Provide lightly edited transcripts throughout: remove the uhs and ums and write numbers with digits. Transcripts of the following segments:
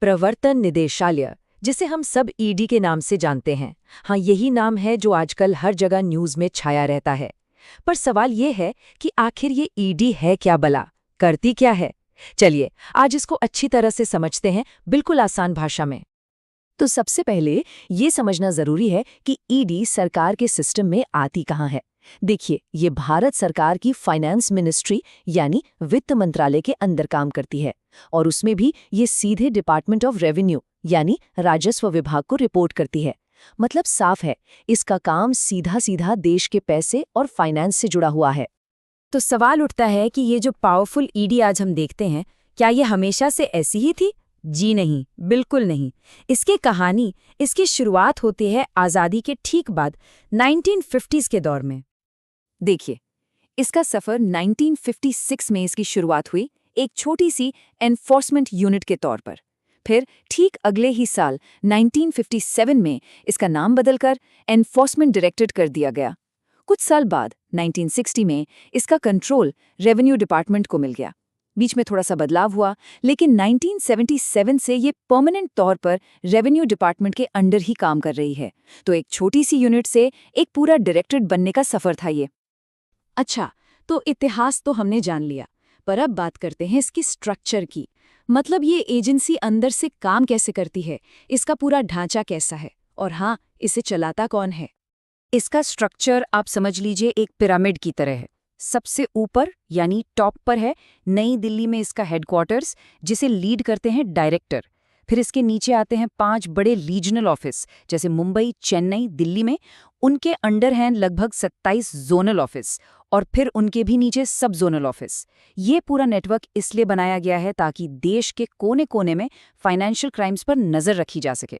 प्रवर्तन निदेशालय, जिसे हम सब ईडी के नाम से जानते हैं। हाँ, यही नाम है जो आजकल हर जगह न्यूज़ में छाया रहता है। पर सवाल ये है कि आखिर ये ईडी है क्या भला, करती क्या है? चलिए आज इसको अच्छी तरह से समझते हैं, बिल्कुल आसान भाषा में। तो सबसे पहले ये समझना जरूरी है कि ईडी सरकार के सिस्टम में आती कहाँ है। देखिए, ये भारत सरकार की फाइनेंस मिनिस्ट्री यानी वित्त मंत्रालय के अंदर काम करती है, और उसमें भी ये सीधे डिपार्टमेंट ऑफ रेवेन्यू यानी राजस्व विभाग को रिपोर्ट करती है। मतलब साफ है, इसका काम सीधा सीधा देश के पैसे और फाइनेंस से जुड़ा हुआ है। तो सवाल उठता है कि ये जो पावरफुल ईडी आज हम देखते हैं, क्या ये हमेशा से ऐसी ही थी? जी नहीं, बिल्कुल नहीं। इसकी शुरुआत होती है आज़ादी के ठीक बाद 1950s के दौर में। देखिए, इसका सफ़र 1956 में इसकी शुरुआत हुई, एक छोटी सी एनफोर्समेंट यूनिट के तौर पर। फिर ठीक अगले ही साल 1957 में इसका नाम बदलकर एनफोर्समेंट डायरेक्टरेट कर दिया गया। कुछ साल बाद 1960 में इसका कंट्रोल रेवेन्यू डिपार्टमेंट को मिल गया। बीच में थोड़ा सा बदलाव हुआ, लेकिन 1977 से ये परमानेंट तौर पर रेवेन्यू डिपार्टमेंट के अंडर ही काम कर रही है। तो एक छोटी सी यूनिट से एक पूरा डायरेक्टरेट बनने का सफ़र था ये। अच्छा, तो इतिहास तो हमने जान लिया, पर अब बात करते हैं इसकी स्ट्रक्चर की। मतलब ये एजेंसी अंदर से काम कैसे करती है, इसका पूरा ढांचा कैसा है, और हाँ, इसे चलाता कौन है। इसका स्ट्रक्चर आप समझ लीजिए एक पिरामिड की तरह है। सबसे ऊपर यानी टॉप पर है नई दिल्ली में इसका हेडक्वार्टर्स, जिसे लीड करते हैं डायरेक्टर। फिर इसके नीचे आते हैं 5 बड़े रीजनल ऑफिस, जैसे मुंबई, चेन्नई, दिल्ली में। उनके अंडर हैं लगभग 27 जोनल ऑफिस, और फिर उनके भी नीचे सब जोनल ऑफिस। ये पूरा नेटवर्क इसलिए बनाया गया है ताकि देश के कोने कोने में फाइनेंशियल क्राइम्स पर नज़र रखी जा सके।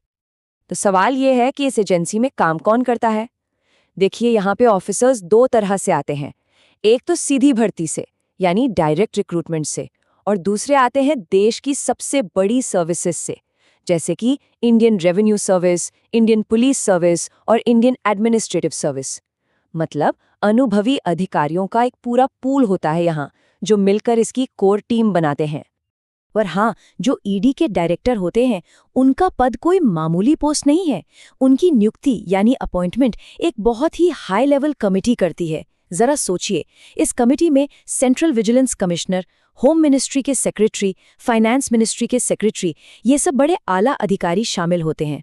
तो सवाल ये है कि इस एजेंसी में काम कौन करता है। देखिए, यहाँ पे ऑफिसर्स 2 तरह से आते हैं। एक तो सीधी भर्ती से यानी डायरेक्ट रिक्रूटमेंट से, और दूसरे आते हैं देश की सबसे बड़ी सर्विसेज से, जैसे कि Indian revenue service, Indian police service और इंडियन एडमिनिस्ट्रेटिव सर्विस। मतलब अनुभवी अधिकारियों का एक पूरा पूल होता है यहाँ, जो मिलकर इसकी कोर टीम बनाते हैं। पर हाँ, जो ईडी के डायरेक्टर होते हैं, उनका पद कोई मामूली पोस्ट नहीं है। उनकी नियुक्ति यानी अपॉइंटमेंट एक बहुत ही हाई लेवल कमिटी करती है। जरा सोचिए, इस कमिटी में central vigilance commissioner, home ministry के सेक्रेटरी, फाइनेंस मिनिस्ट्री के सेक्रेटरी, ये सब बड़े आला अधिकारी शामिल होते हैं।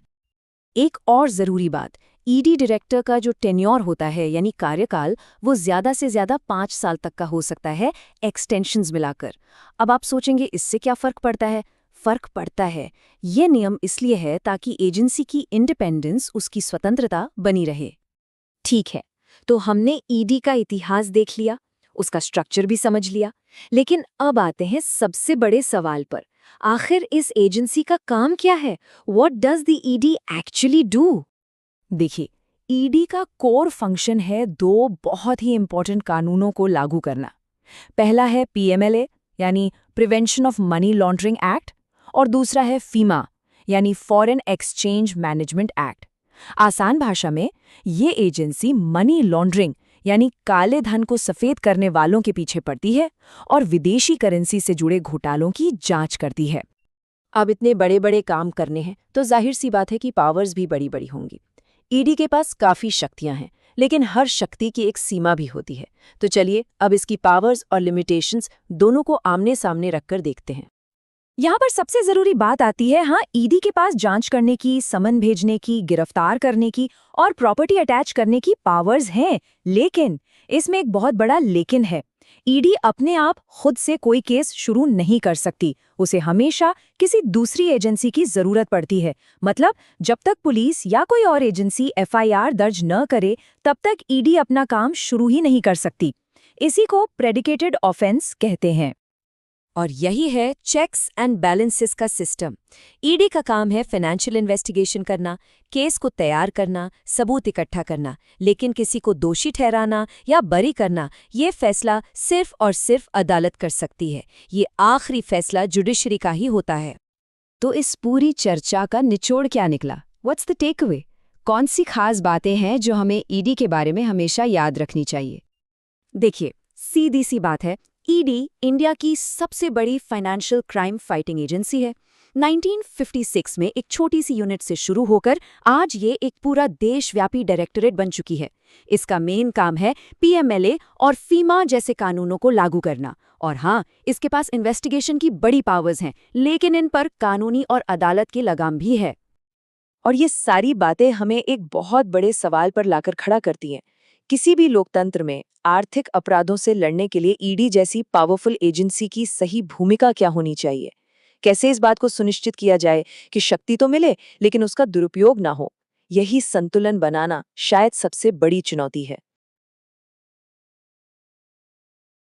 एक और ज़रूरी बात, ईडी डायरेक्टर का जो टेन्योर होता है यानी कार्यकाल, वो ज़्यादा से ज़्यादा 5 साल तक का हो सकता है, एक्सटेंशंस मिलाकर। अब आप सोचेंगे इससे क्या फ़र्क पड़ता है? फ़र्क पड़ता है। ये नियम इसलिए है ताकि एजेंसी की इंडिपेंडेंस, उसकी स्वतंत्रता बनी रहे। ठीक है, तो हमने ईडी का इतिहास देख लिया, उसका स्ट्रक्चर भी समझ लिया, लेकिन अब आते हैं सबसे बड़े सवाल पर। आखिर इस एजेंसी का काम क्या है? What does the ED actually do? देखिए, ईडी का कोर फंक्शन है 2 बहुत ही इंपॉर्टेंट कानूनों को लागू करना। पहला है पीएमएलए यानी prevention of money laundering act, और दूसरा है फीमा यानी फॉरेन एक्सचेंज मैनेजमेंट एक्ट। आसान भाषा में, ये एजेंसी मनी लॉन्ड्रिंग यानी काले धन को सफेद करने वालों के पीछे पड़ती है और विदेशी करेंसी से जुड़े घोटालों की जांच करती है। अब इतने बड़े बड़े काम करने हैं तो जाहिर सी बात है कि पावर्स भी बड़ी बड़ी होंगी। ईडी के पास काफ़ी शक्तियां हैं, लेकिन हर शक्ति की एक सीमा भी होती है। तो चलिए अब इसकी पावर्स और लिमिटेशंस दोनों को आमने सामने रखकर देखते हैं। यहाँ पर सबसे जरूरी बात आती है, हाँ, ईडी के पास जांच करने की, समन भेजने की, गिरफ्तार करने की और प्रॉपर्टी अटैच करने की पावर्स हैं, लेकिन इसमें एक बहुत बड़ा लेकिन है। ईडी अपने आप खुद से कोई केस शुरू नहीं कर सकती, उसे हमेशा किसी दूसरी एजेंसी की जरूरत पड़ती है। मतलब जब तक पुलिस या कोई और एजेंसी एफआईआर दर्ज न करे, तब तक ईडी अपना काम शुरू ही नहीं कर सकती। इसी को प्रेडिकेटेड ऑफेंस कहते हैं। और यही है चेक्स एंड बैलेंसेस का सिस्टम। ईडी का काम है फाइनेंशियल इन्वेस्टिगेशन करना, केस को तैयार करना, सबूत इकट्ठा करना, लेकिन किसी को दोषी ठहराना या बरी करना, ये फैसला सिर्फ और सिर्फ अदालत कर सकती है। ये आखिरी फैसला जुडिशरी का ही होता है। तो इस पूरी चर्चा का निचोड़ क्या निकला? What's the take away? कौन सी खास बातें हैं जो हमें ईडी के बारे में हमेशा याद रखनी चाहिए? देखिए, सीधी सी बात है, ईडी इंडिया की सबसे बड़ी फाइनेंशियल क्राइम फाइटिंग एजेंसी है। 1956 में एक छोटी सी यूनिट से शुरू होकर आज ये एक पूरा देशव्यापी डायरेक्टरेट बन चुकी है। इसका मेन काम है पीएमएलए और फीमा जैसे कानूनों को लागू करना। और हाँ, इसके पास इन्वेस्टिगेशन की बड़ी पावर्स हैं, लेकिन इन पर कानूनी और अदालत की लगाम भी है। और ये सारी बातें हमें एक बहुत बड़े सवाल पर लाकर खड़ा करती हैं। किसी भी लोकतंत्र में आर्थिक अपराधों से लड़ने के लिए ईडी जैसी पावरफुल एजेंसी की सही भूमिका क्या होनी चाहिए? कैसे इस बात को सुनिश्चित किया जाए कि शक्ति तो मिले लेकिन उसका दुरुपयोग ना हो? यही संतुलन बनाना शायद सबसे बड़ी चुनौती है।